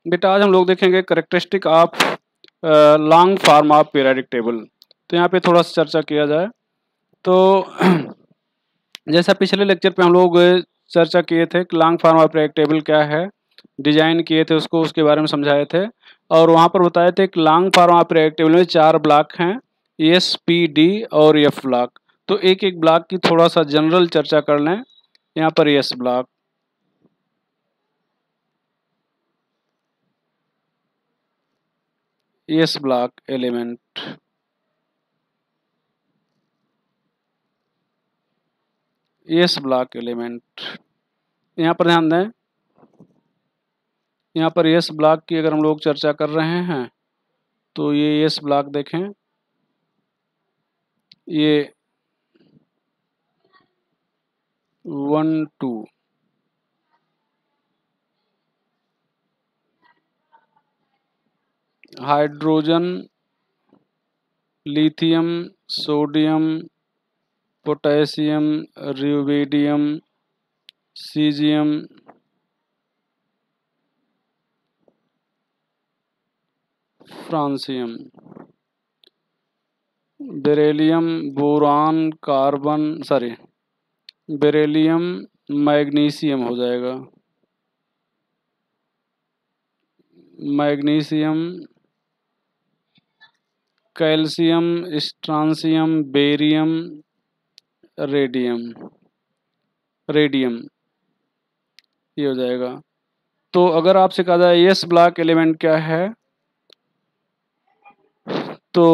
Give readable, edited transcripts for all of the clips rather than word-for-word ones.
बेटा आज हम लोग देखेंगे characteristic of long form of periodic table. तो यहाँ पे थोड़ा सा चर्चा किया जाए तो जैसा पिछले लेक्चर पे हम लोग चर्चा किए थे कि long form of periodic table क्या है, डिजाइन किए थे उसको, उसके बारे में समझाए थे और वहाँ पर बताए थे कि long form of periodic table में 4 ब्लॉक हैं, एस, पी, डी और एफ ब्लॉक। तो एक एक ब्लॉक की थोड़ा सा जनरल चर्चा कर लें। यहाँ पर S block, S block element, S block element. यहाँ पर ध्यान दें, यहाँ पर एस ब्लॉक की अगर हम लोग चर्चा कर रहे हैं तो ये एस ब्लॉक देखें, ये 1 2 hydrogen, lithium, sodium, potassium, rubidium, caesium, francium, beryllium, boron, carbon, sorry beryllium, magnesium हो जाएगा, magnesium, calcium, strontium, barium, radium, radium, ये हो जाएगा। तो अगर आपसे कहा जाए एस ब्लॉक एलिमेंट क्या है तो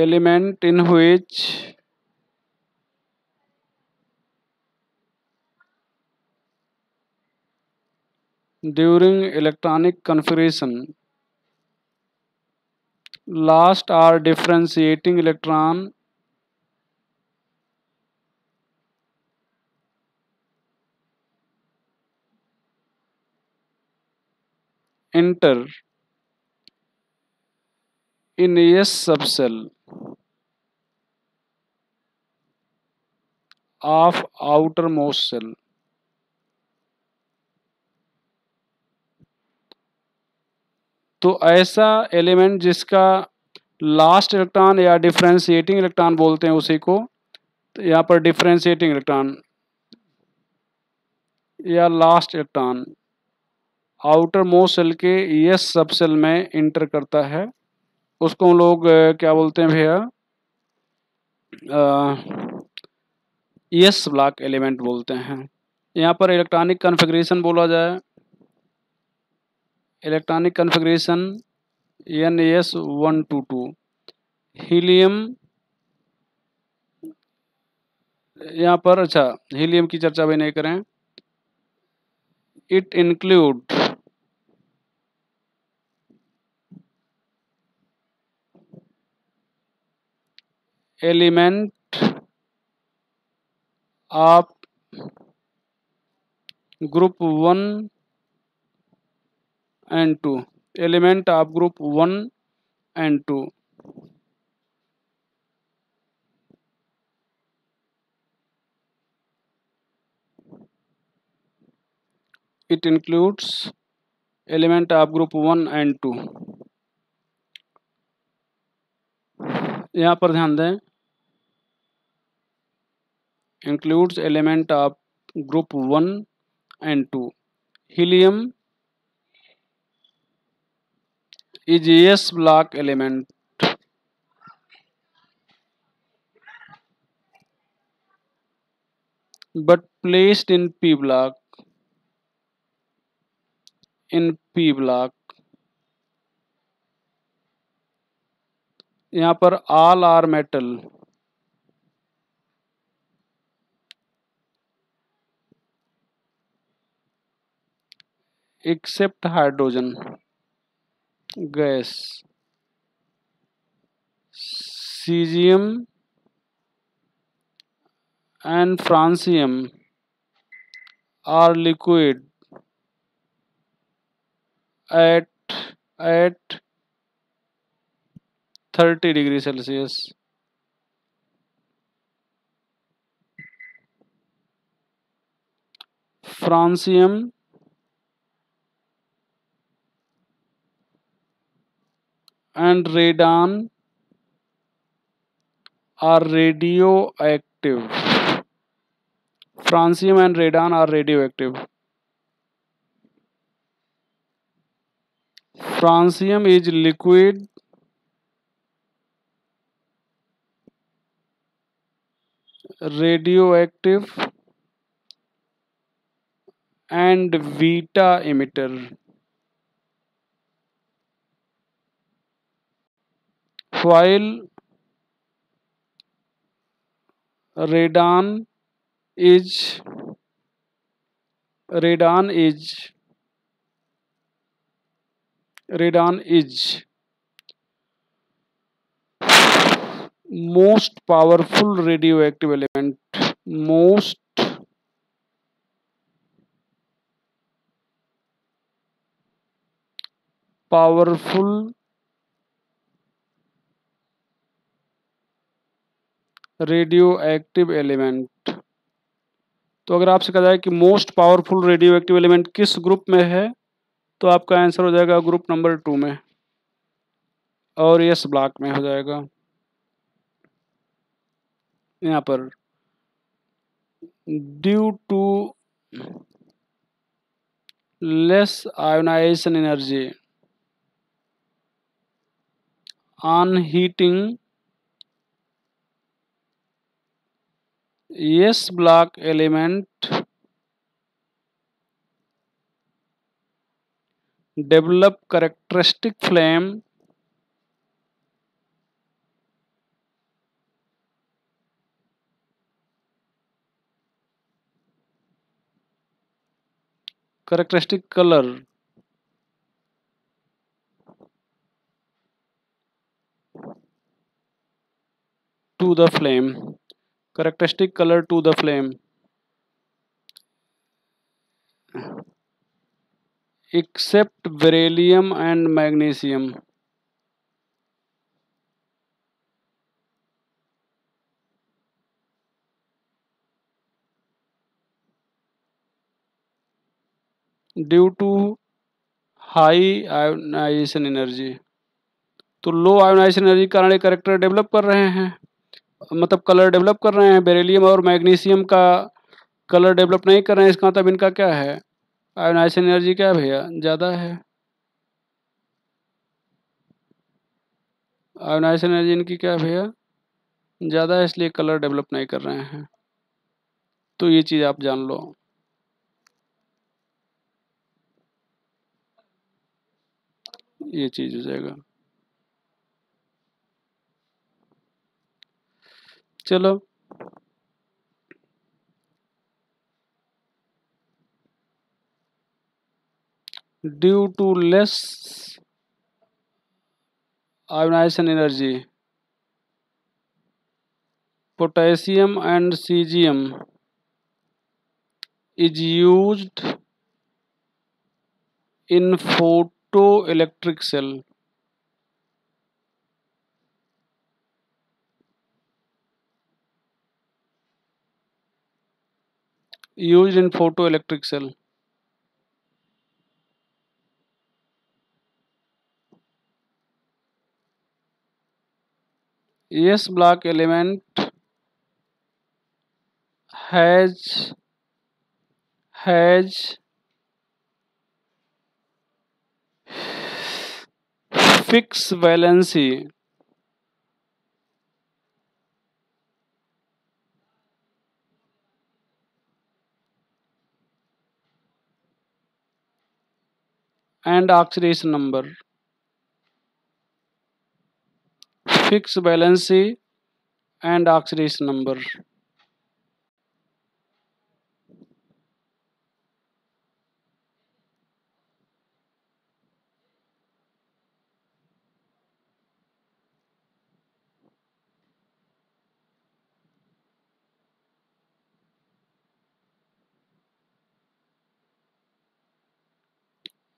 element in which during electronic configuration last are differentiating electron enter in S subcell of outermost cell। तो ऐसा एलिमेंट जिसका लास्ट इलेक्ट्रॉन या डिफरेंशिएटिंग इलेक्ट्रॉन बोलते हैं उसी को, तो यहाँ पर डिफरेंशिएटिंग इलेक्ट्रॉन या last electron outermost shell के एस सब सेल में इंटर करता है, उसको हम लोग क्या बोलते हैं भैया, एस ब्लॉक एलिमेंट बोलते हैं। यहाँ पर इलेक्ट्रॉनिक कन्फिग्रेशन बोला जाए, इलेक्ट्रॉनिक कन्फिग्रेशन NS122 हीलियम, यहाँ पर अच्छा हीलियम की चर्चा भी नहीं करें, it include element of group 1 and 2, element of group 1 and 2। It includes element of group 1 and 2। यहाँ पर ध्यान दें, includes element of group 1 and 2। Helium is S block element but placed in P block, in P block। यहाँ पर all are metal except hydrogen gas, cesium and francium are liquid at at 30 degree Celsius। francium and radon are radioactive. Francium and radon are radioactive. Francium is liquid, radioactive, and beta emitter, while radon is radon is radon is most powerful radioactive element. Most powerful radioactive element. तो अगर आपसे कहा जाए कि most powerful radioactive element किस group में है, तो आपका आंसर हो जाएगा ग्रुप नंबर 2 में, और यस ब्लॉक में हो जाएगा। यहाँ पर due to less ionisation energy on heating, yes block element develop characteristic flame characteristic color to the flame, characteristic color to the flame except beryllium and magnesium. Due to high ionisation energy, तो low ionisation energy के कारण ये character develop कर रहे हैं, मतलब colour develop कर रहे हैं। बेरिलियम और मैग्नीशियम का कलर डेवलप नहीं कर रहे हैं, इसका मतलब इनका क्या है, आयोनाइजेशन एनर्जी क्या है भैया, ज़्यादा है। आयोनाइजेशन एनर्जी इनकी क्या है भैया, ज़्यादा है, इसलिए कलर डेवलप नहीं कर रहे हैं। तो ये चीज़ आप जान लो। ये चीज़ हो जाएगा। चलो due to less ionisation energy potassium and cesium is used in photoelectric cell. Used in photoelectric cell. Yes block element has fixed valency and oxidation number. Fixed valency and oxidation number.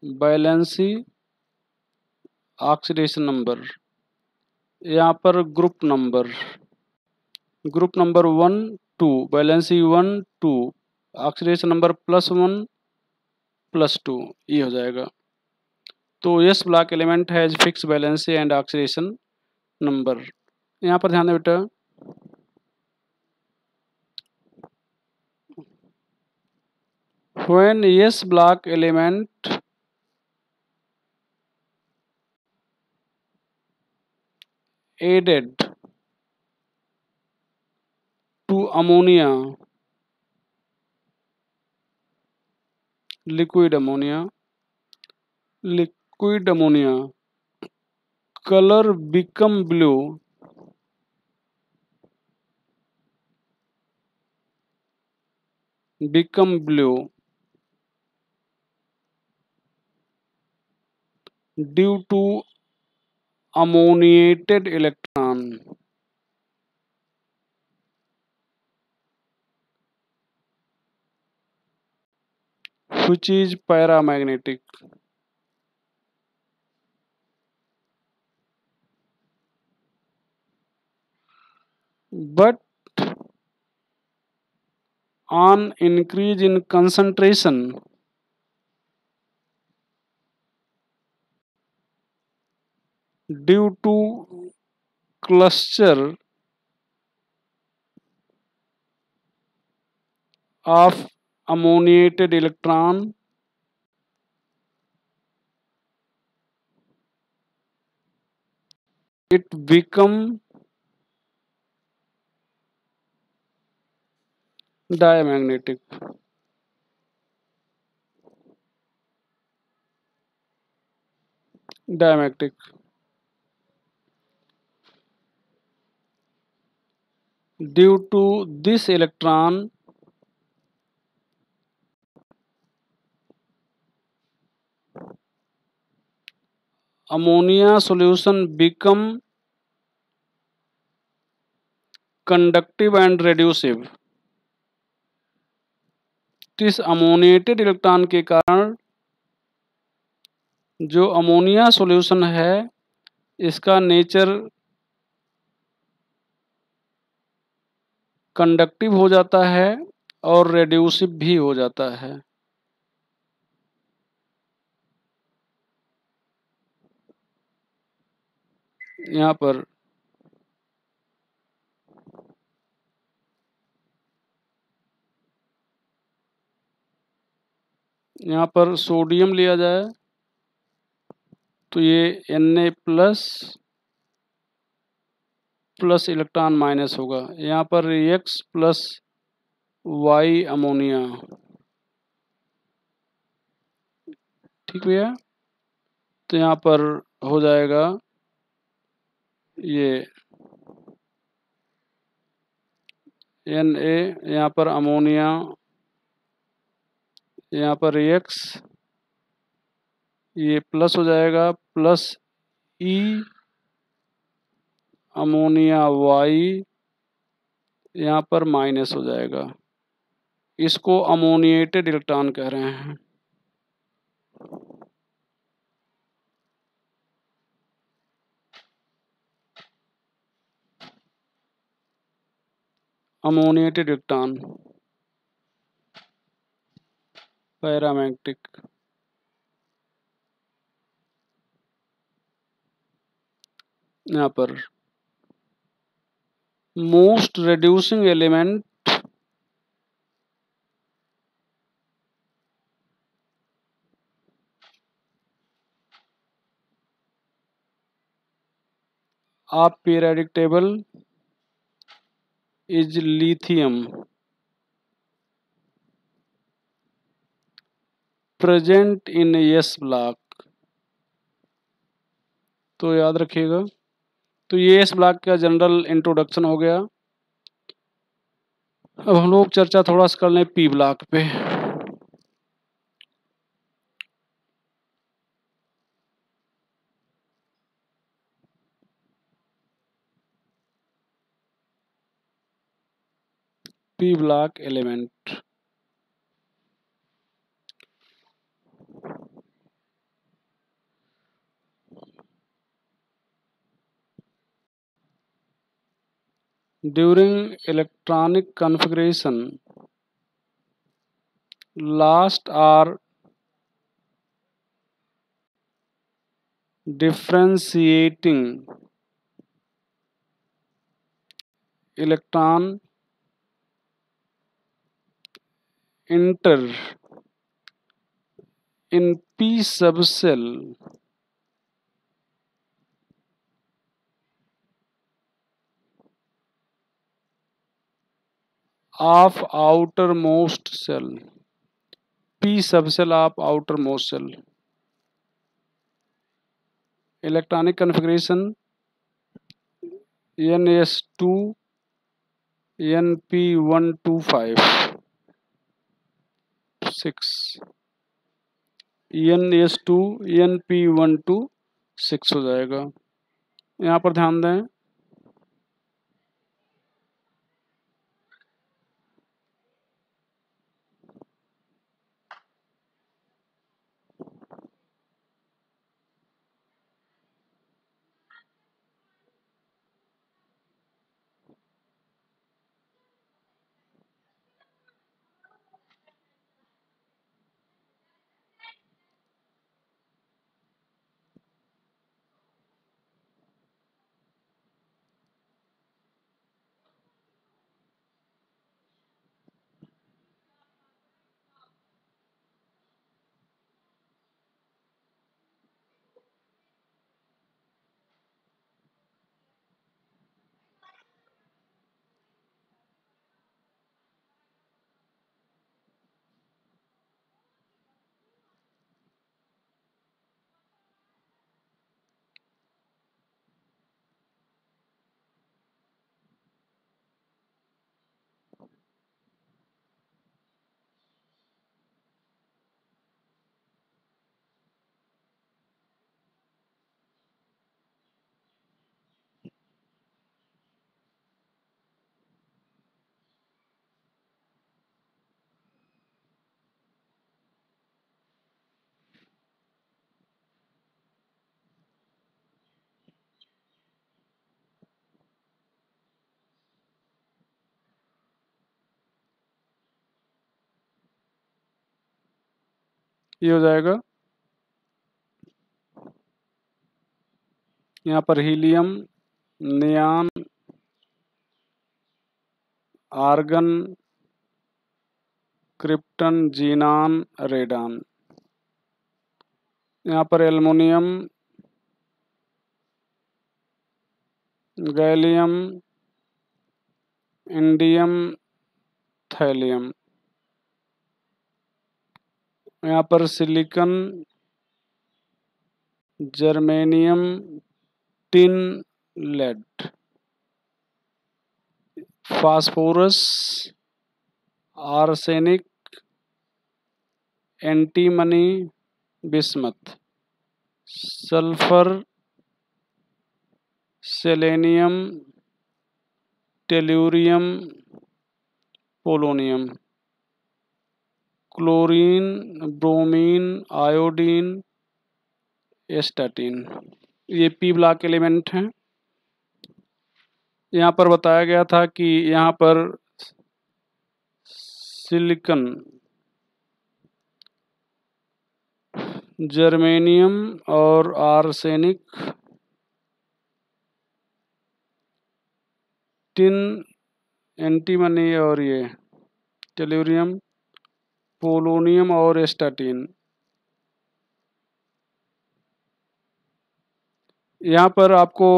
Valency, oxidation number. यहाँ पर group number 1 2, valency 1 2, oxidation number +1 +2 ये हो जाएगा। तो yes block element has fix valency and oxidation number. यहाँ पर ध्यान दें बेटा, when yes block element added to ammonia, liquid ammonia, color become blue, due to ammoniated electron, which is paramagnetic. But on increase in concentration, due to cluster of ammoniated electron, it become diamagnetic. Diamagnetic. Due to this electron ammonia solution become conductive and reducive। तो इस ammoniated electron के कारण जो ammonia solution है इसका nature conductive हो जाता है और रेड्यूसिव भी हो जाता है। यहाँ पर सोडियम लिया जाए तो ये Na प्लस इलेक्ट्रॉन माइनस होगा। यहाँ पर X प्लस Y अमोनिया। ठीक भैया, तो यहाँ पर हो जाएगा ये Na, यहाँ पर अमोनिया, यहाँ पर X, ये प्लस हो जाएगा प्लस E अमोनिया Y, यहाँ पर माइनस हो जाएगा। इसको अमोनिएटेड इलेक्ट्रॉन कह रहे हैं। Ammoniated electron paramagnetic. यहाँ पर most reducing element of periodic table is lithium, present in S block. तो याद रखिएगा, तो ये एस ब्लॉक का जनरल इंट्रोडक्शन हो गया। अब हम लोग चर्चा थोड़ा सा कर लें पी ब्लॉक पे। P block element during electronic configuration last are differentiating electron enter in p subshell of outermost cell. p subshell of outermost cell. Electronic configuration NS2 NP125 6 NS2 NP126 हो जाएगा। यहाँ पर ध्यान दें, ये हो जाएगा। यहाँ पर helium, neon, argon, krypton, xenon, radon. यहाँ पर एल्युमिनियम, गैलियम, इंडियम, थैलियम। यहाँ पर silicon, germanium, tin, lead, phosphorus, arsenic, antimony, bismuth, sulphur, selenium, tellurium, polonium, chlorine, bromine, iodine, astatine. ये पी ब्लॉक एलिमेंट हैं। यहाँ पर बताया गया था कि यहाँ पर सिलिकॉन, जर्मेनियम और आर्सेनिक, टिन, एंटीमनी और ये टेल्यूरियम, पोलोनियम और एस्टाटीन। यहाँ पर आपको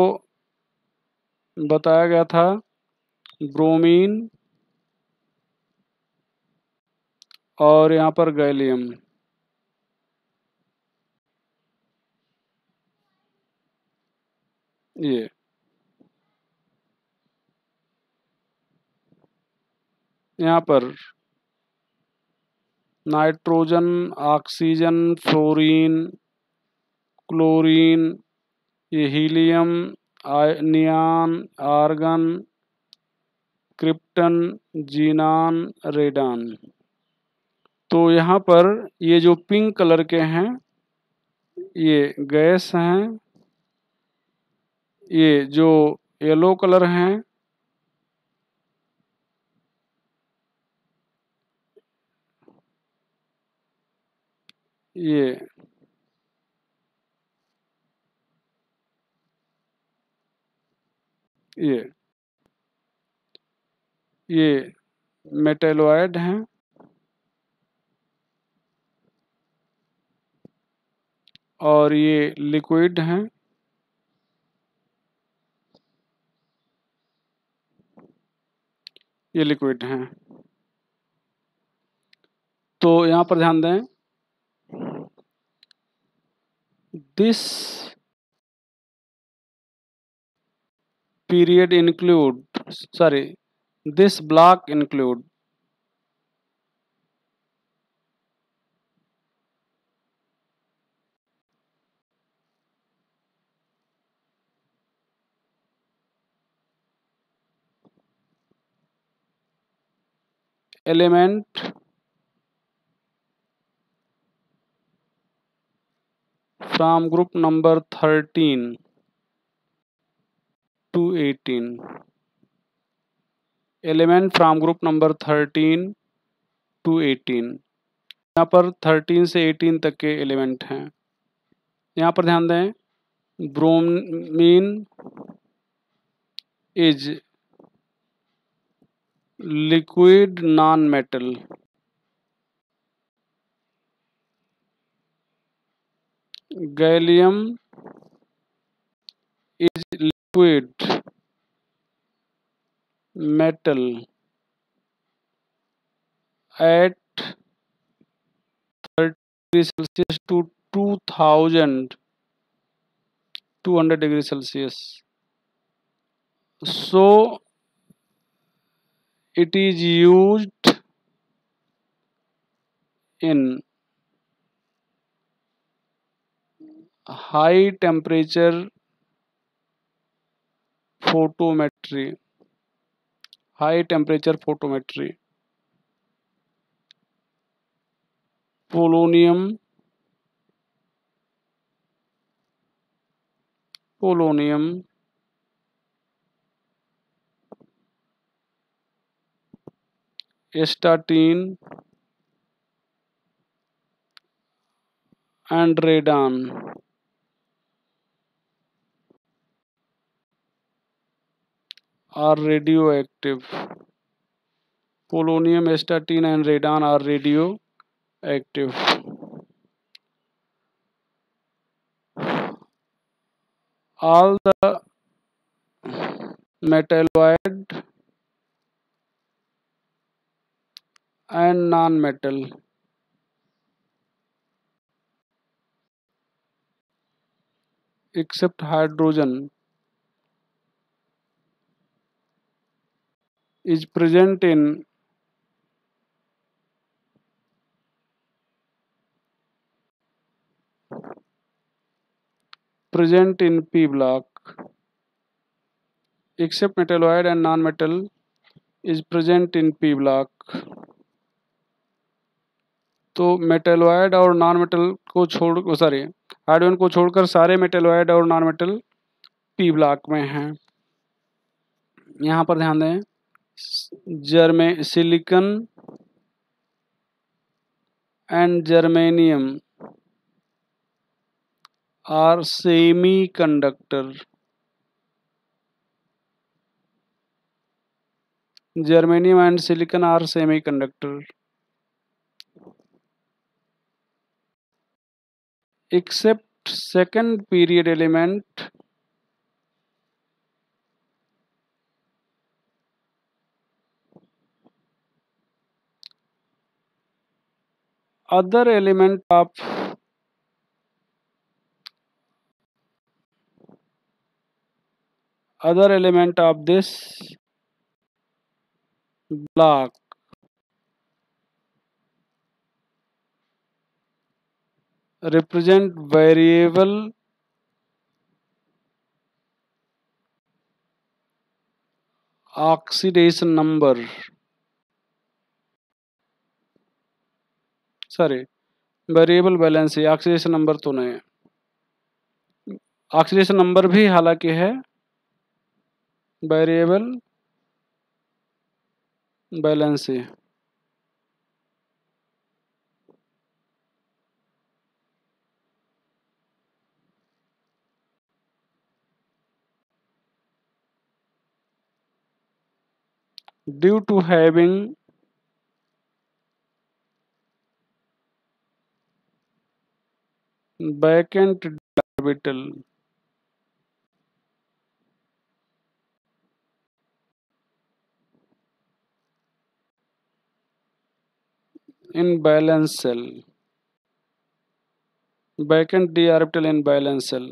बताया गया था ब्रोमीन और यहाँ पर गैलियम। ये यहाँ पर नाइट्रोजन, ऑक्सीजन, फ्लोरीन, क्लोरीन, ये helium, neon, argon, krypton, xenon, radon. तो यहाँ पर ये जो पिंक कलर के हैं ये गैस हैं, ये जो येलो कलर हैं ये ये ये मेटेलोइड हैं और ये लिक्विड हैं। ये लिक्विड हैं। तो यहाँ पर ध्यान दें, this period include, sorry, this block include element from group number 13 to 18, element from group number 13 to 18। यहाँ पर 13 से 18 तक के एलिमेंट हैं। यहाँ पर ध्यान दें, bromine is liquid non metal, gallium is liquid metal at 30 degrees Celsius to 2200 degrees Celsius. So it is used in high temperature photometry. High temperature photometry. Polonium statin and radon are radioactive. Polonium, statin and radon are radioactive. All the metalloid and non-metal except hydrogen is present in P block. Except metalloid and non-metal is present in P block. तो मेटेलोइड और non metal को hydrogen को छोड़कर सारे मेटेलोइड और non metal P block में हैं। यहाँ पर ध्यान दें, silicon and germanium are semiconductor. Germanium and silicon are semiconductor. Except second period element other element of this block represent variable oxidation number, variable valency, oxidation number तो नहीं, oxidation number भी हालांकि है, variable valency. due to having vacant d orbital in valence shell, vacant d orbital in valence shell.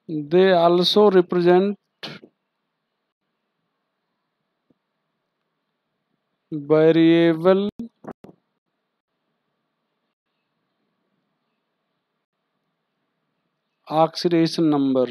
They also represent variable oxidation number.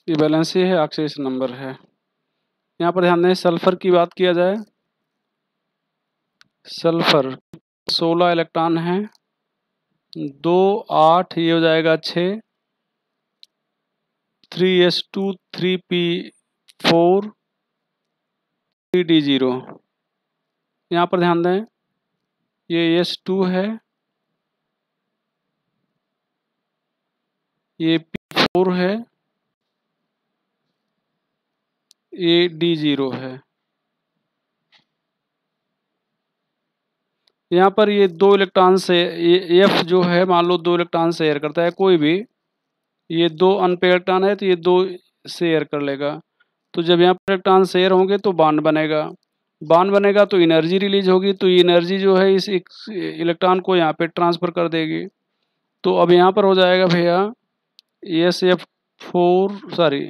ये valency है, oxidation number है। यहाँ पर ध्यान दें, सल्फर की बात किया जाए, सल्फर 16 इलेक्ट्रॉन है, 2 8, ये हो जाएगा 6, 3s2 3p4 3d0। यहाँ पर ध्यान दें, ये s2 है, ये p4 है, ये d0 है। यहाँ पर ये 2 इलेक्ट्रॉन से, ये F जो है मान लो 2 इलेक्ट्रॉन शेयर करता है कोई भी, ये 2 अनपेयर इलेक्ट्रॉन है तो ये 2 शेयर कर लेगा। तो जब यहाँ पर इलेक्ट्रॉन शेयर होंगे तो बॉन्ड बनेगा, बॉन्ड बनेगा तो एनर्जी रिलीज होगी, तो एनर्जी जो है इस इलेक्ट्रॉन को यहाँ पे ट्रांसफ़र कर देगी। तो अब यहाँ पर हो जाएगा भैया SF4 सॉरी,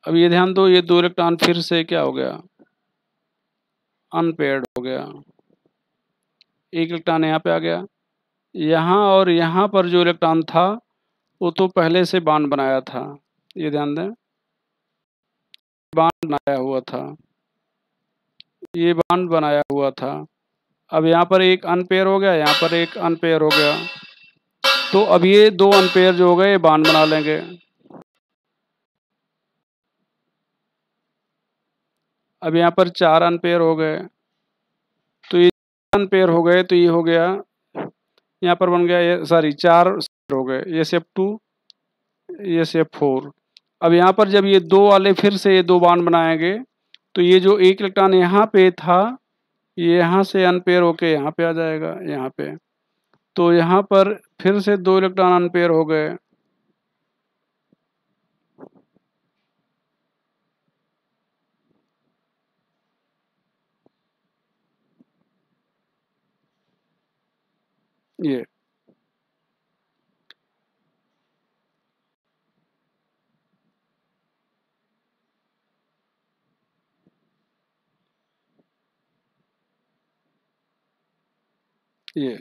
अब ये ध्यान दो, ये 2 इलेक्ट्रॉन फिर से क्या हो गया, अनपेयर्ड हो गया, एक इलेक्ट्रॉन यहाँ पे आ गया। यहाँ और यहाँ पर जो इलेक्ट्रॉन था वो तो पहले से बॉन्ड बनाया था, ये ध्यान दें, बॉन्ड बनाया हुआ था, ये बॉन्ड बनाया हुआ था। अब यहाँ पर एक अनपेयर हो गया, यहाँ पर एक अनपेयर हो गया, तो अब ये 2 अनपेयर जो हो गए ये बॉन्ड बना लेंगे। अब यहाँ पर 4 अनपेयर हो गए, तो ये अनपेयर हो गए तो ये हो गया, यहाँ पर बन गया ये, सॉरी 4 हो गए, ये SF2 ये SF4। अब यहाँ पर जब ये 2 वाले फिर से ये 2 बॉन्ड बनाएंगे तो ये जो एक इलेक्ट्रॉन यहाँ पे था ये यहाँ से अनपेयर होके यहाँ पे आ जाएगा, यहाँ पे, तो यहाँ पर फिर से 2 इलेक्ट्रॉन अनपेयर हो गए। ये ये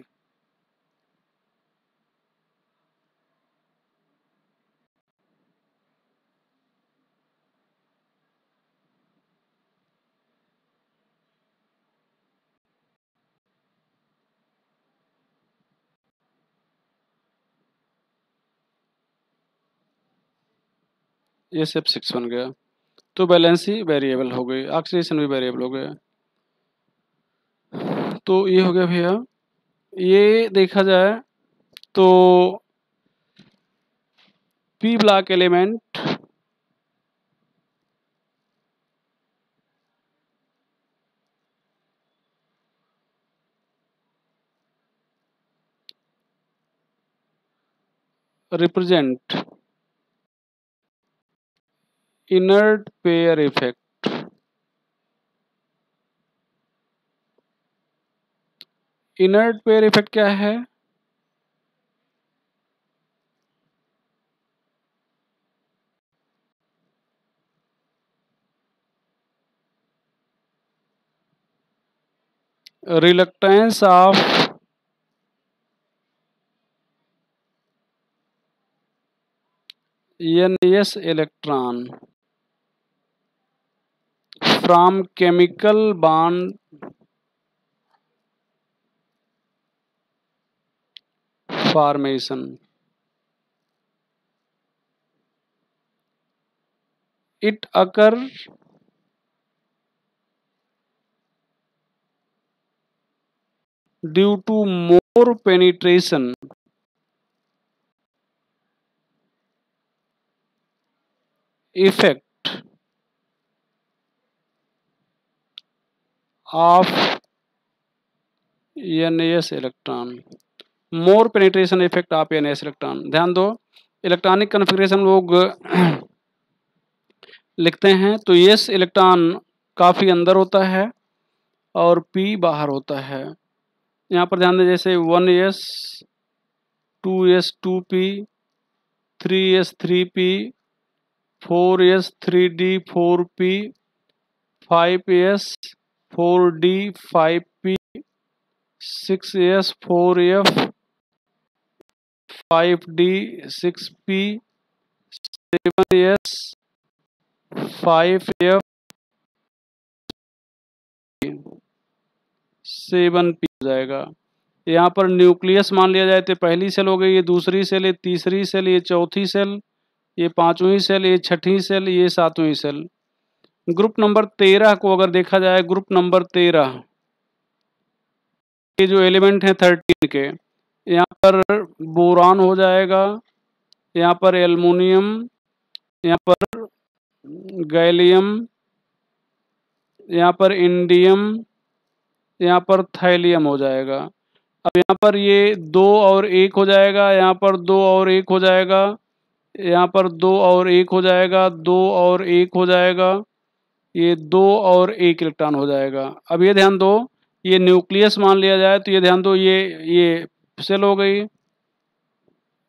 ये सब 6 बन गया, तो वैलेंसी वेरिएबल हो गई, ऑक्सीडेशन भी वेरिएबल हो गया। तो ये हो गया भैया। ये देखा जाए तो P block element represent inert pair effect inert pair effect क्या है? Reluctance of NS electron from chemical bond formation. It occurs due to more penetration effect of NS electron. More penetration effect of NS electron. ध्यान दो, electronic configuration लोग लिखते हैं तो S electron काफ़ी अंदर होता है और P बाहर होता है। यहाँ पर ध्यान दें, जैसे 1S 2S 2P 3S 3P 4S 3D 4P 5S 4D 5P 6S 4F 5D 6P 7S 5F 7P हो जाएगा। यहाँ पर न्यूक्लियस मान लिया जाए तो पहली सेल हो गई, ये दूसरी सेल, ये तीसरी सेल, ये चौथी सेल, ये पांचवी सेल, ये छठी सेल, ये सातवीं सेल। ग्रुप नंबर 13 को अगर देखा जाए, ग्रुप नंबर 13 के जो एलिमेंट हैं 13 के, यहाँ पर बोरान हो जाएगा, यहाँ पर एल्युमिनियम, यहाँ पर गैलियम, यहाँ पर इंडियम, यहाँ पर थैलियम हो जाएगा। अब यहाँ पर ये 2 और 1 हो जाएगा, यहाँ पर 2 और 1 हो जाएगा, यहाँ पर 2 और 1 हो जाएगा, 2 और 1 हो जाएगा, ये 2 और 1 इलेक्ट्रॉन हो जाएगा। अब ये ध्यान दो, ये न्यूक्लियस मान लिया जाए तो ये ध्यान दो, ये सेल हो गई,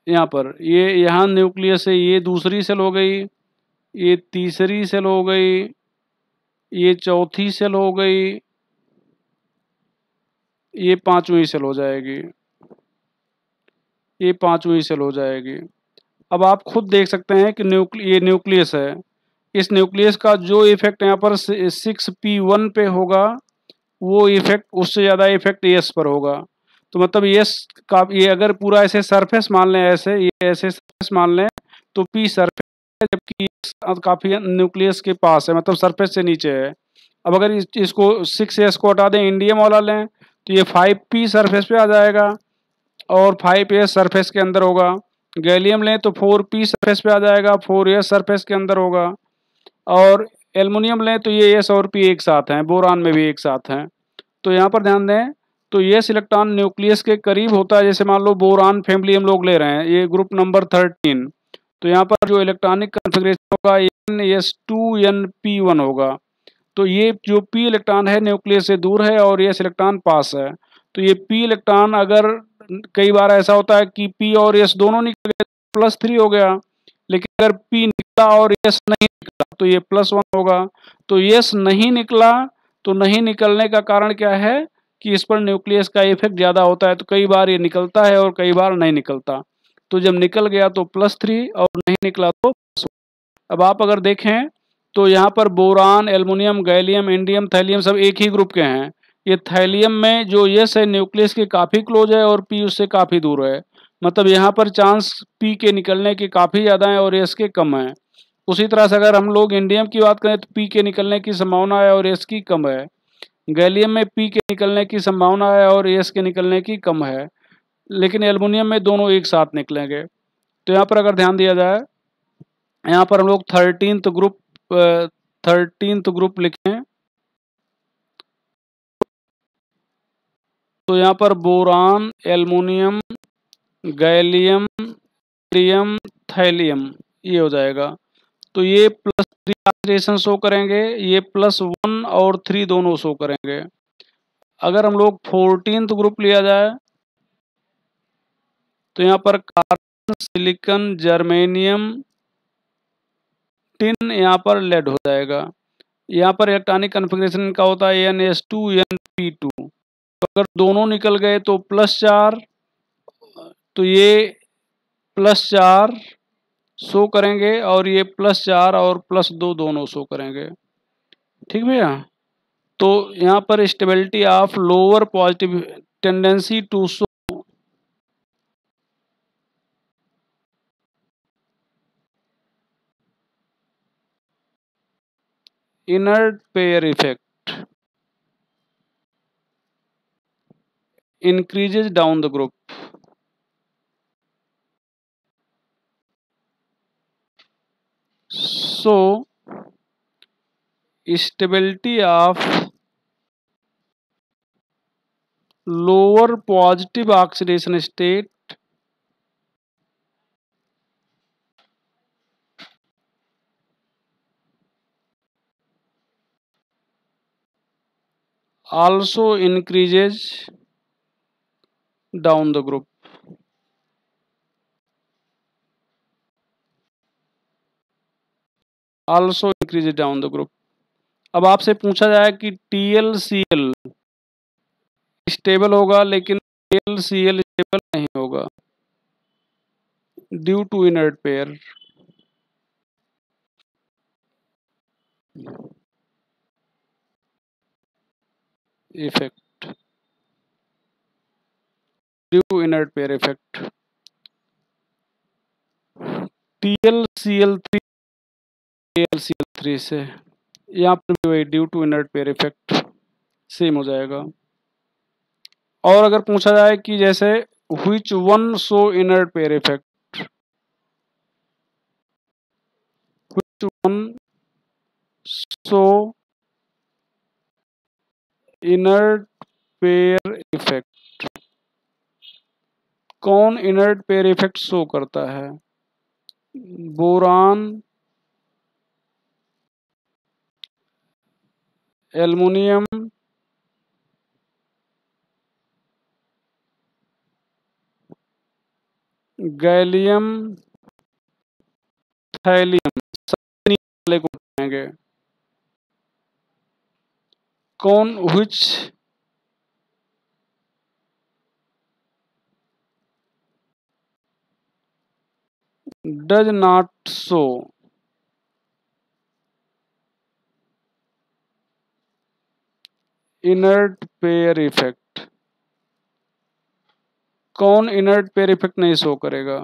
यहाँ पर ये यहाँ न्यूक्लियस है, ये दूसरी सेल हो गई, ये तीसरी सेल हो गई, ये चौथी सेल हो गई, ये पांचवी सेल हो जाएगी, ये पांचवी सेल हो जाएगी। अब आप खुद देख सकते हैं कि ये न्यूक्लियस है, इस न्यूक्लियस का जो इफेक्ट यहाँ पर 6p1 पे होगा, वो इफेक्ट उससे ज़्यादा इफेक्ट S पर होगा। तो मतलब S का ये अगर पूरा ऐसे सरफेस मान लें, ऐसे ये ऐसे सरफेस मान लें तो P सरफेस है, जबकि काफ़ी न्यूक्लियस के पास है, मतलब सरफेस से नीचे है। अब अगर इसको 6S को हटा दें, इंडियम वाला लें, तो ये 5P सरफेस पे आ जाएगा और 5S सरफेस के अंदर होगा। गैलियम लें तो 4P सरफेस पे आ जाएगा, 4S सरफेस के अंदर होगा। और एल्युमिनियम लें तो ये S और P एक साथ हैं, बोरान में भी एक साथ हैं। तो यहाँ पर ध्यान दें, तो S इलेक्ट्रॉन न्यूक्लियस के करीब होता है। जैसे मान लो बोरान फैमिली हम लोग ले रहे हैं, ये ग्रुप नंबर 13, तो यहाँ पर जो इलेक्ट्रॉनिक कन्फिग्रेशन होगा NS2NP1 होगा। तो ये जो P इलेक्ट्रॉन है न्यूक्लियस से दूर है और S इलेक्ट्रॉन पास है। तो ये P इलेक्ट्रॉन अगर कई बार ऐसा होता है कि P और S दोनों निकल गए, +3 हो गया, लेकिन अगर P निकला और S नहीं निकला तो ये +1 होगा। तो S नहीं निकला, तो नहीं निकलने का कारण क्या है कि इस पर न्यूक्लियस का इफेक्ट ज़्यादा होता है। तो कई बार ये निकलता है और कई बार नहीं निकलता। तो जब निकल गया तो +3 और नहीं निकला तो +1। अब आप अगर देखें तो यहाँ पर boron, aluminium, gallium, indium, thallium सब एक ही ग्रुप के हैं। ये थैलियम में जो S है न्यूक्लियस के काफ़ी क्लोज है और P उससे काफ़ी दूर है। मतलब यहाँ पर चांस P के निकलने के काफ़ी ज़्यादा है और S के कम है। उसी तरह से अगर हम लोग इंडियम की बात करें तो P के निकलने की संभावना है और S की कम है। गैलियम में P के निकलने की संभावना है और S के निकलने की कम है, लेकिन एल्युमिनियम में दोनों एक साथ निकलेंगे। तो यहाँ पर अगर ध्यान दिया जाए, यहाँ पर हम लोग 13th ग्रुप लिखें तो यहाँ पर boron, aluminium, gallium, indium, thallium ये हो जाएगा। तो ये +3 ऑक्सीडेशन शो करेंगे, ये +1 और 3 दोनों शो करेंगे। अगर हम लोग 14th ग्रुप लिया जाए तो यहाँ पर कार्बन, सिलिकॉन, जर्मेनियम, टिन, यहाँ पर लेड हो जाएगा। यहाँ पर इलेक्ट्रॉनिक कन्फिग्रेशन का होता है NS2 NP2। तो अगर दोनों निकल गए तो +4, तो ये +4 शो करेंगे और ये +4 और +2 दोनों शो करेंगे। ठीक भैया। तो यहाँ पर stability of lower positive tendency to show inert pair effect increases down the group. So stability of lower positive oxidation state also increases down the group. Also increases down the group. अब आपसे पूछा जाए कि TlCl stable होगा लेकिन TlCl stable नहीं होगा due to inert pair. Effect due to inert pair effect. TlCl3 AlCl3 से यहाँ पर भी वही due to inert pair effect same हो जाएगा। और अगर पूछा जाए कि जैसे which one show inert pair effect, which one show inert pair effect, कौन इनर्ट पेयर इफेक्ट शो करता है? बोरान, एल्युमिनियम, गैलियम, थैलियम, सब वाले को उठाएंगे। कौन which does not show inert pair effect, कौन इनर्ट पेयर इफेक्ट नहीं शो करेगा?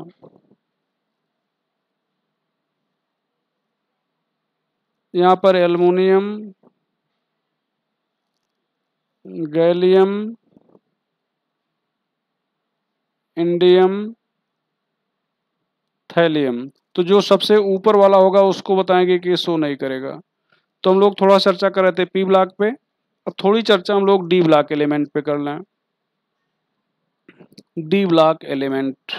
यहाँ पर एल्युमिनियम, गैलियम, इंडियम, थैलियम। तो जो सबसे ऊपर वाला होगा उसको बताएंगे कि शो नहीं करेगा। तो हम लोग थोड़ा चर्चा कर रहे थे पी ब्लॉक पे, अब थोड़ी चर्चा हम लोग डी ब्लॉक एलिमेंट पे कर लें। D block element,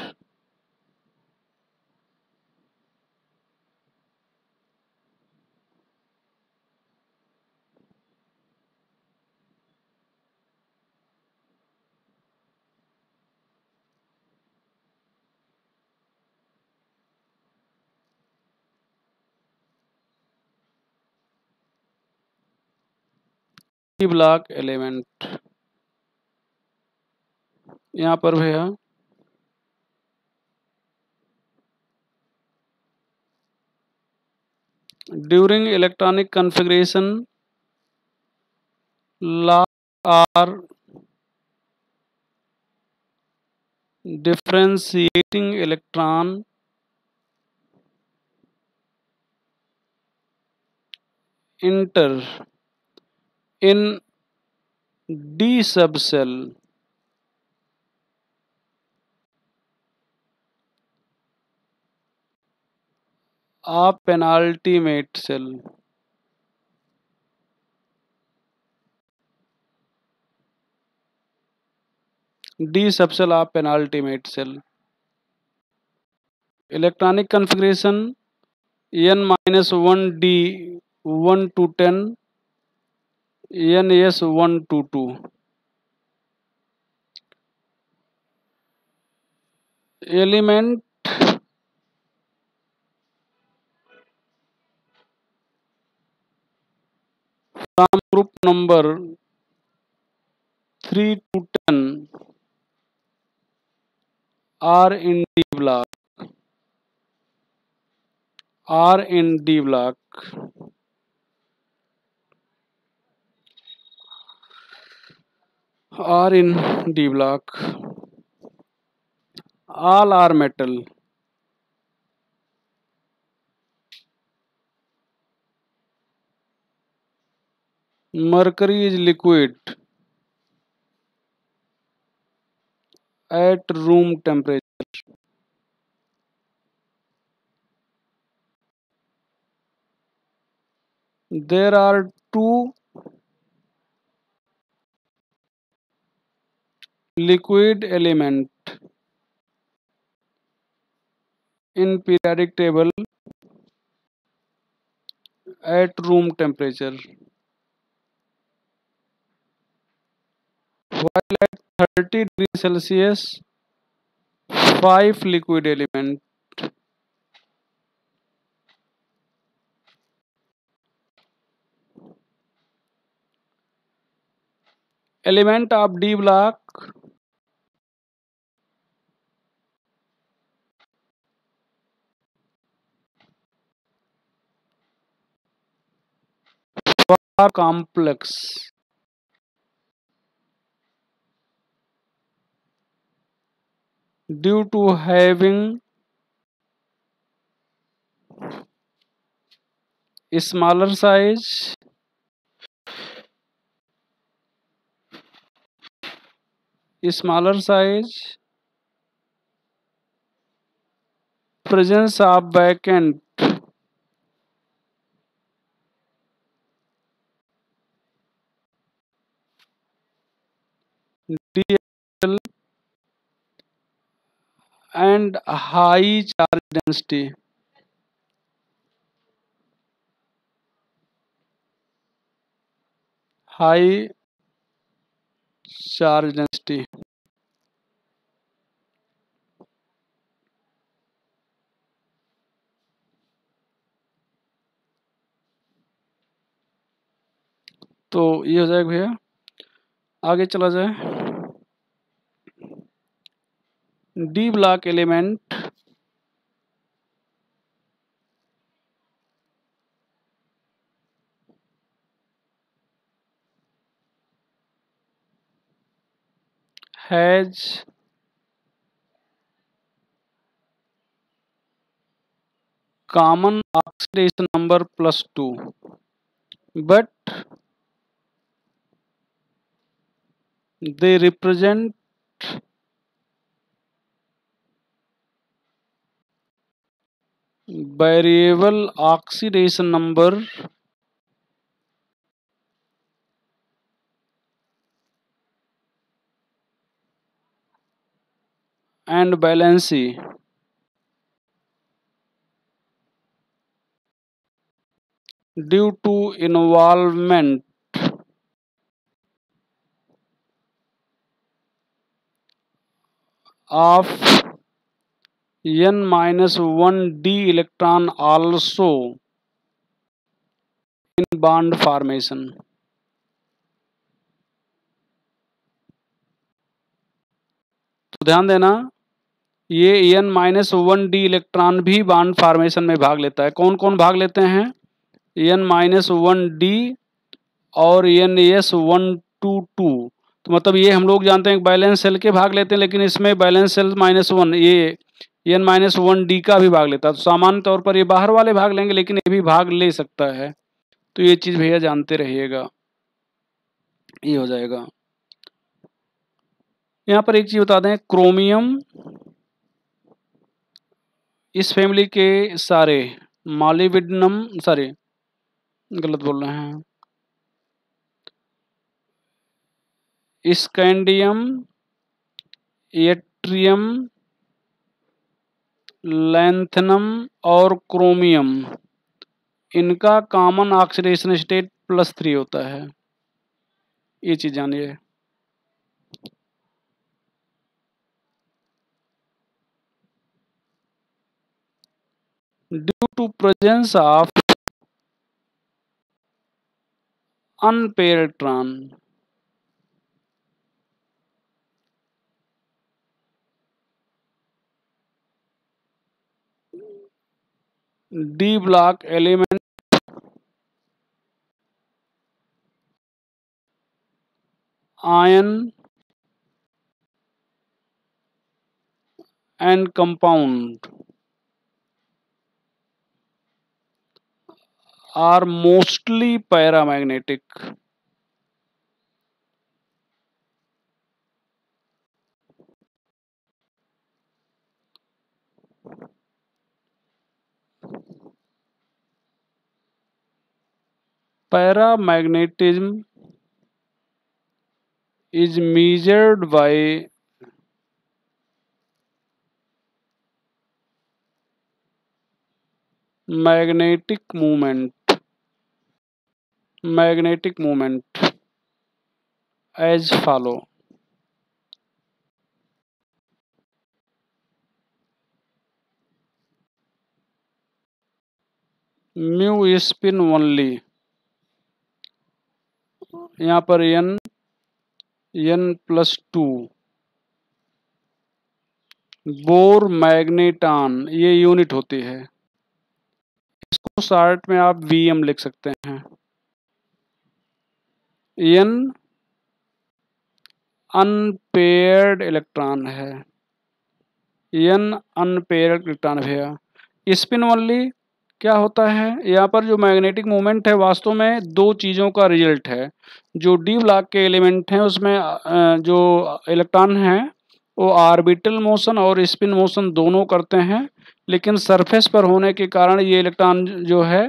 d block element यहाँ पर भैया during electronic configuration law are differentiating electron enter in d subcell of penultimate cell। d subcell of penultimate cell, electronic configuration n-1 d 1 to 10 ns 1 to 2। Element from group number 3 to 10 are in D block. Are in D block. Are in D block. All are metal. Mercury is liquid at room temperature. There are two liquid elements in periodic table at room temperature. While at 30 degrees Celsius, 5 liquid elements. Element of D block are complex. Due to having smaller size, presence of vacant DL and high charge density. High charge density. तो ये हो जाएगा भैया। आगे चला जाए। D block element has common oxidation number +2, but they represent variable oxidation number and valency due to involvement of n-1 d electron also in bond formation. तो ध्यान देना, ये n-1 d इलेक्ट्रॉन भी बॉन्ड फॉर्मेशन में भाग लेता है। कौन कौन भाग लेते हैं? n-1 d और NS122। तो मतलब ये हम लोग जानते हैं बैलेंस सेल के भाग लेते हैं, लेकिन इसमें बैलेंस सेल -1 ये n-1 d का भी भाग लेता है। तो सामान्य तौर पर ये बाहर वाले भाग लेंगे, लेकिन ये भी भाग ले सकता है। तो ये चीज भैया जानते रहिएगा। ये हो जाएगा। यहाँ पर एक चीज बता दें, क्रोमियम इस फैमिली के सारे, मॉलिब्डेनम, सॉरी गलत बोल रहे हैं, स्कैंडियम, यट्रियम, लैंथनम और क्रोमियम, इनका कॉमन ऑक्सीडेशन स्टेट +3 होता है। ये चीज जानिए। presence of unpaired electron. D block element ion and compound are mostly paramagnetic. Paramagnetism is measured by magnetic moment as follow. Mu is spin only. यहाँ पर n+2 bore मैग्नेटान ये unit होती है। इसको शॉर्ट में आप Vm लिख सकते हैं। n अनपेयर्ड इलेक्ट्रॉन है। n अनपेयर्ड इलेक्ट्रॉन भैया। स्पिन ओनली क्या होता है? यहाँ पर जो मैग्नेटिक मोमेंट है वास्तव में दो चीज़ों का रिजल्ट है। जो डी ब्लॉक के एलिमेंट हैं उसमें जो इलेक्ट्रॉन हैं वो ऑर्बिटल मोशन और स्पिन मोशन दोनों करते हैं, लेकिन सरफेस पर होने के कारण ये इलेक्ट्रॉन जो है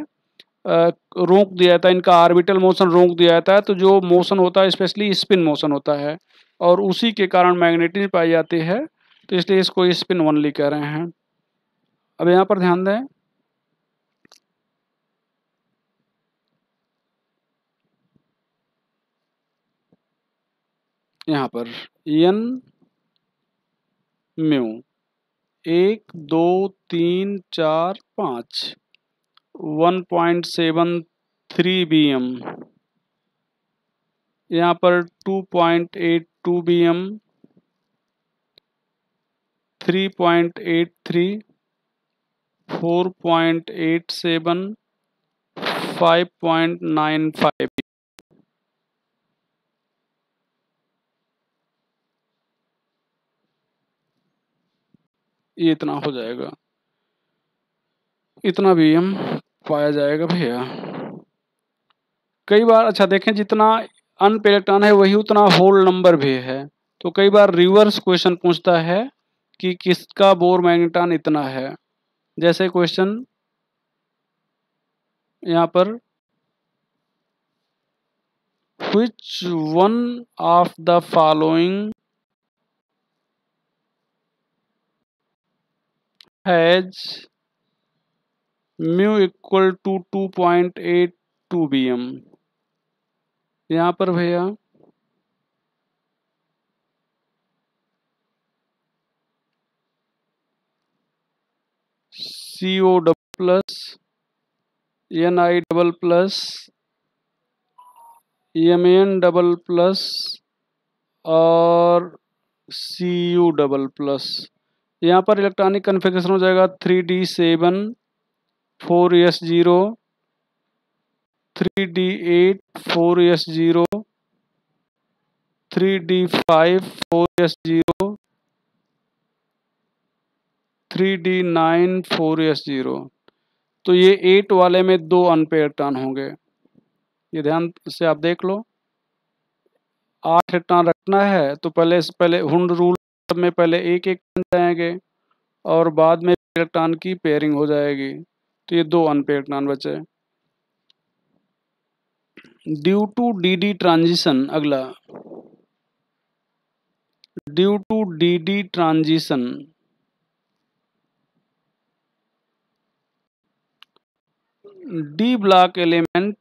रोक दिया जाता है, इनका ऑर्बिटल मोशन रोक दिया जाता है। तो जो मोशन होता है स्पेशली स्पिन मोशन होता है और उसी के कारण मैग्नेटिज्म पाई जाती है, तो इसलिए इसको स्पिन ओनली कह रहे हैं। अब यहाँ पर ध्यान दें, यहाँ पर n म्यू 1 2 3 4 5 1.73 bm, यहाँ पर 2.82 bm 3.83 4.87 5.95 ये इतना हो जाएगा, इतना bm पाया जाएगा भैया। कई बार अच्छा देखें, जितना अनपेयर्ड इलेक्ट्रॉन है वही उतना होल नंबर भी है। तो कई बार रिवर्स क्वेश्चन पूछता है कि किसका बोर मैग्नेटॉन इतना है। जैसे क्वेश्चन यहाँ पर which one of the following has mu equal to 2.82 bm। यहाँ पर भैया CO double plus Ni double plus Mn double plus और Cu डबल प्लस। यहाँ पर इलेक्ट्रॉनिक कन्फिग्रेशन हो जाएगा 3d7 4s0 3d8 4s0 3d5 4s0 3d9 4s0। तो ये 8 वाले में 2 अनपेयर इलेक्ट्रॉन होंगे, ये ध्यान से आप देख लो। 8 इलेक्ट्रॉन रखना है तो पहले हुंड रूल में पहले एक एक बन जाएंगे और बाद में इलेक्ट्रॉन की पेयरिंग हो जाएगी, तो ये 2 अनपेयर इलेक्ट्रॉन बचे। ड्यू टू डी ट्रांजिशन, अगला due to d transition d block element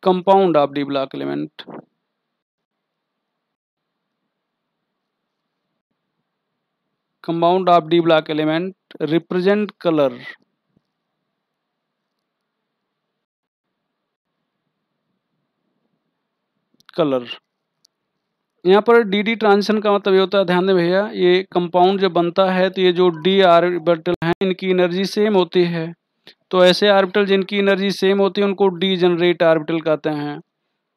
compound of d block element compound of d block element represent colour. Colour यहाँ पर डी डी ट्रांजिशन का मतलब ये होता है, ध्यान दें भैया, ये कंपाउंड जब बनता है तो ये जो डी ऑर्बिटल हैं इनकी एनर्जी सेम होती है। तो ऐसे ऑर्बिटल जिनकी एनर्जी सेम होती है उनको डी जनरेट ऑर्बिटल कहते हैं।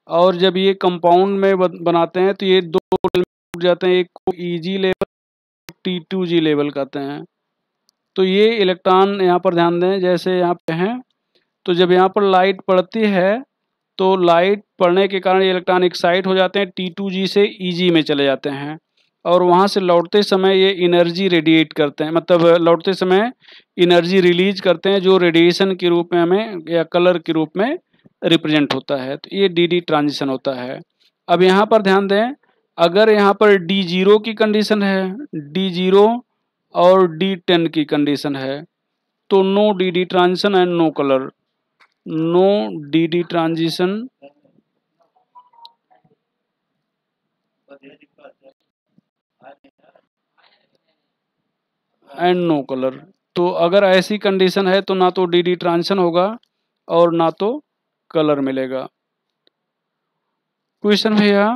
और जब ये कंपाउंड में बनाते हैं तो ये दो टूट जाते हैं, एक को ईजी लेवल, T2G लेवल कहते हैं। तो ये इलेक्ट्रॉन यहाँ पर ध्यान दें, जैसे यहाँ पे हैं, तो जब यहाँ पर लाइट पड़ती है तो लाइट पड़ने के कारण ये इलेक्ट्रॉन एक्साइट हो जाते हैं, T2G से EG में चले जाते हैं और वहाँ से लौटते समय ये एनर्जी रेडिएट करते हैं, मतलब लौटते समय एनर्जी रिलीज करते हैं जो रेडिएशन के रूप में हमें या कलर के रूप में रिप्रेजेंट होता है। तो ये डी डी ट्रांजिशन होता है। अब यहाँ पर ध्यान दें, अगर यहाँ पर D0 की कंडीशन है, D0 और D10 की कंडीशन है, तो no d d transition and no colour. No d d transition and no colour. तो अगर ऐसी कंडीशन है तो ना तो डी डी ट्रांजिशन होगा और ना तो कलर मिलेगा। क्वेश्चन भैया,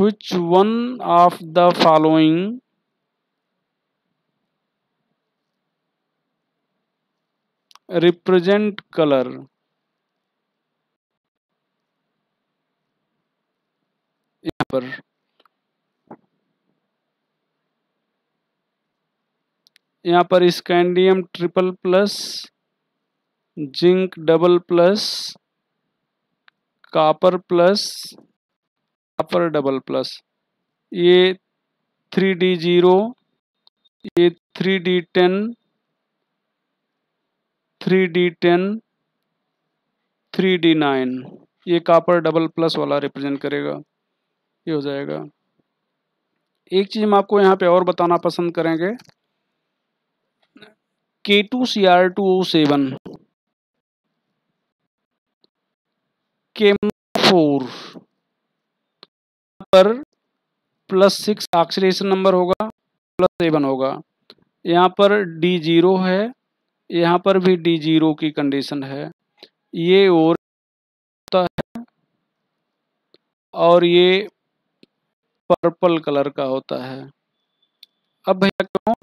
which one of the following represent color? यहाँ पर scandium triple plus, zinc double plus, copper plus, copper double plus, ये 3D0, ये 3D10, 3D10, 3D9, ये कॉपर डबल प्लस वाला रिप्रेजेंट करेगा। ये हो जाएगा। एक चीज हम आपको यहाँ पे और बताना पसंद करेंगे, K2Cr2O7 केम4 पर +6 ऑक्सीडेशन नंबर होगा, +7 होगा। यहाँ पर D0 है, यहाँ पर भी D0 की कंडीशन है। ये और होता है और ये पर्पल कलर का होता है। अब भैया क्यों,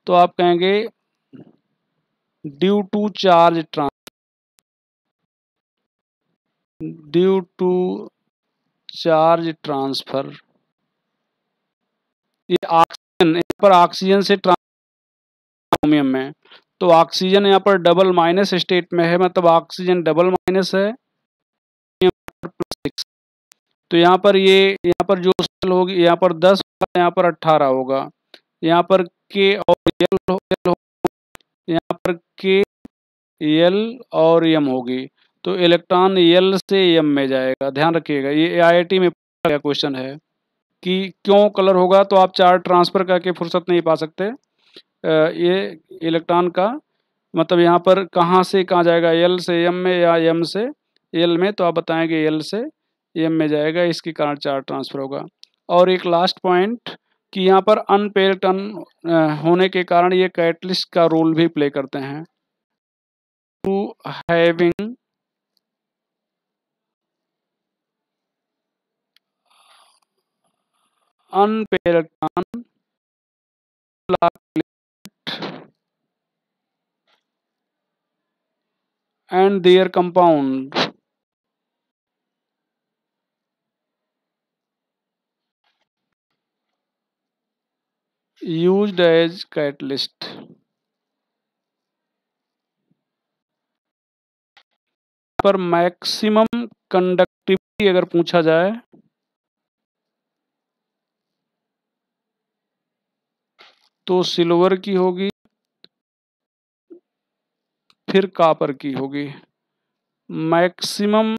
तो आप कहेंगे ड्यू टू चार्ज ट्रांसफर। ये ऑक्सीजन, यहाँ पर ऑक्सीजन से ट्रांसोमियम में, तो ऑक्सीजन यहाँ पर डबल माइनस स्टेट में है, मतलब ऑक्सीजन डबल माइनस है, +6। तो यहाँ पर जो सेल होगी, यहाँ पर 10 होगा, यहाँ पर 18 होगा। यहाँ पर के और एल यहाँ पर के एल और एम होगी, तो इलेक्ट्रॉन एल से एम में जाएगा। ध्यान रखिएगा, ये IIT में क्वेश्चन है कि क्यों कलर होगा, तो आप चार्ज ट्रांसफर करके फुर्सत नहीं पा सकते। ये इलेक्ट्रॉन का मतलब यहाँ पर कहाँ से कहाँ जाएगा, एल से एम में या एम से एल में, तो आप बताएंगे एल से एम में जाएगा, इसके कारण चार्ज ट्रांसफर होगा। और एक लास्ट पॉइंट कि यहाँ पर अनपेयर्ड होने के कारण ये कैटलिस्ट का रोल भी प्ले करते हैं। To having unpaired electron and their compound used as catalyst। पर मैक्सिमम कंडक्टिविटी अगर पूछा जाए तो सिल्वर की होगी, फिर कॉपर की होगी। मैक्सिमम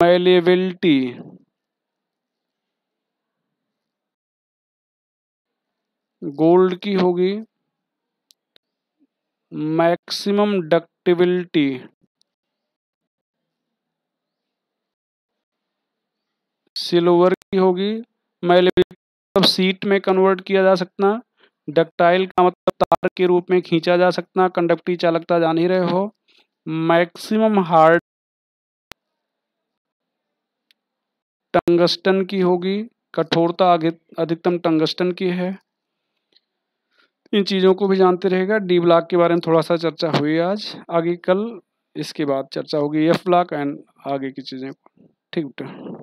मैलेबिलिटी गोल्ड की होगी। मैक्सिमम डक्टिबिलिटी सिल्वर की होगी मैलेबिलिटी सीट में कन्वर्ट किया जा सकता। डक्टाइल का मतलब तार के रूप में खींचा जा सकता। कंडक्टिव चालकता जान ही रहे हो। मैक्सिमम हार्ड टंगस्टन की होगी, कठोरता अधिकतम टंगस्टन की है। इन चीज़ों को भी जानते रहेगा। डी ब्लॉक के बारे में थोड़ा सा चर्चा हुई आज, आगे कल इसके बाद चर्चा होगी एफ ब्लॉक एंड आगे की चीज़ें। ठीक बेटा।